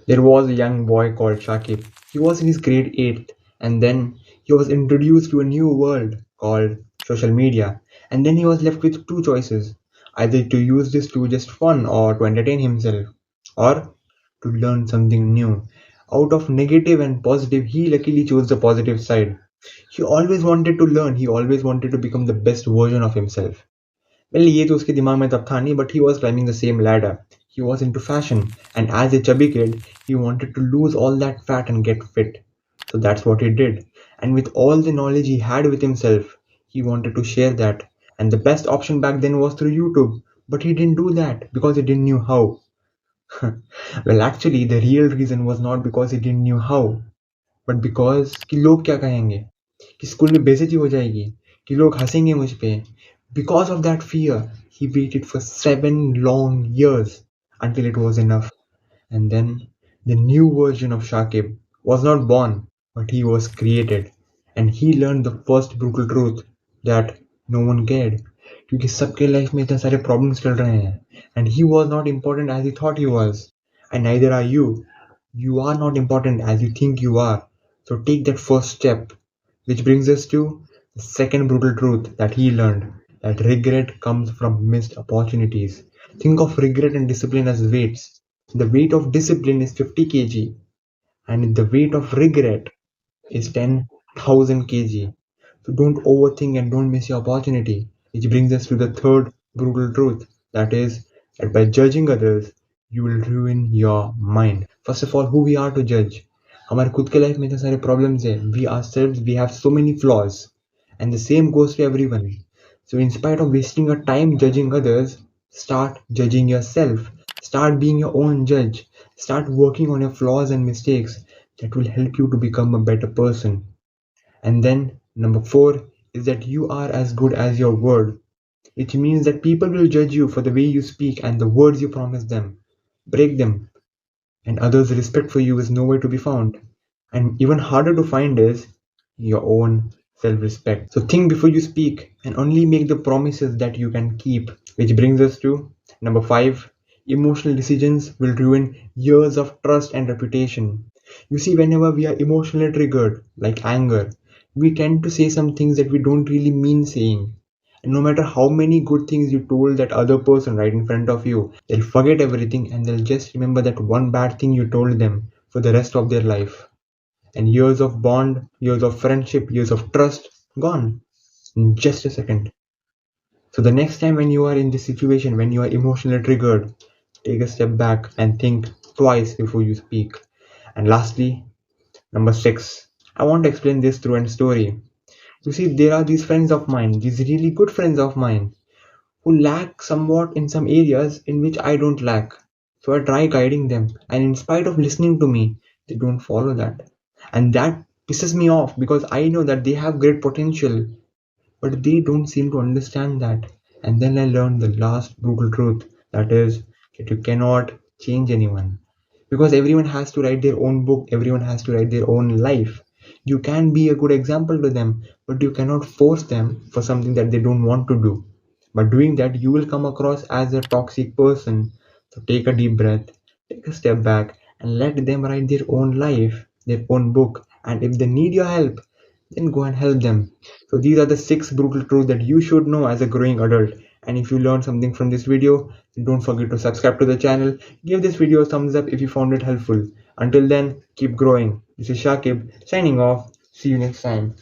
There was a young boy called Shakib. He was in his grade 8th, and then he was introduced to a new world called social media. And then he was left with two choices, either to use this to just fun or to entertain himself, or to learn something new. Out of negative and positive, he luckily chose the positive side. He always wanted to learn, he always wanted to become the best version of himself. Well, ये तो उसके दिमाग में तब था नहीं, but he was climbing the same ladder. He was into fashion, and as a chubby kid, he wanted to lose all that fat and get fit. So that's what he did. And with all the knowledge he had with himself, he wanted to share that. And the best option back then was through YouTube. But he didn't do that because he didn't know how. Well, actually, the real reason was not because he didn't know how, but because कि लोग क्या कहेंगे, कि school में बेइज्जती हो जाएगी, कि लोग हंसेंगे मुझ पे. Because of that fear, he waited for 7 long years until it was enough. And then the new version of Shakib was not born, but he was created. And he learned the first brutal truth that no one cared. क्योंकि सबके life में इतने सारे problems चल रहे हैं. And he was not important as he thought he was. And neither are you. You are not important as you think you are. So take that first step. Which brings us to the second brutal truth that he learned, that regret comes from missed opportunities. Think of regret and discipline as weights. The weight of discipline is 50 kg, and the weight of regret is 10,000 kg. So don't overthink and don't miss your opportunity. Which brings us to the third brutal truth, that is that by judging others, you will ruin your mind. First of all, who we are to judge? हमारे खुद के life में इतने सारे problems हैं. We ourselves, we have so many flaws, and the same goes to everyone. So in spite of wasting your time judging others, start judging yourself. Start being your own judge. Start working on your flaws and mistakes. That will help you to become a better person. And then number 4 is that you are as good as your word, which means that people will judge you for the way you speak and the words you promise them. Break them, and others' respect for you is nowhere to be found. And even harder to find is your own self respect. So think before you speak and only make the promises that you can keep. Which brings us to number 5, emotional decisions will ruin years of trust and reputation. You see, whenever we are emotionally triggered, like anger, we tend to say some things that we don't really mean saying. And no matter how many good things you told that other person right in front of you, they'll forget everything and they'll just remember that one bad thing you told them for the rest of their life. And years of bond, years of friendship, years of trust gone in just a second. So the next time when you are in this situation, when you are emotionally triggered, take a step back and think twice before you speak. And lastly, number 6, I want to explain this through a story. You see, there are these friends of mine, these really good friends of mine, who lack somewhat in some areas in which I don't lack. So I try guiding them, and in spite of listening to me, they don't follow that. And that pisses me off because I know that they have great potential, but they don't seem to understand that. And then I learned the last brutal truth, that is that you cannot change anyone. Because everyone has to write their own book, everyone has to write their own life. You can be a good example to them, but you cannot force them for something that they don't want to do. By doing that, you will come across as a toxic person. So take a deep breath, take a step back, and let them write their own life, their own book. And if they need your help, then go and help them. So these are the 6 brutal truths that you should know as a growing adult. And if you learned something from this video, then don't forget to subscribe to the channel. Give this video a thumbs up if you found it helpful. Until then, keep growing. This is Shakib signing off. See you next time.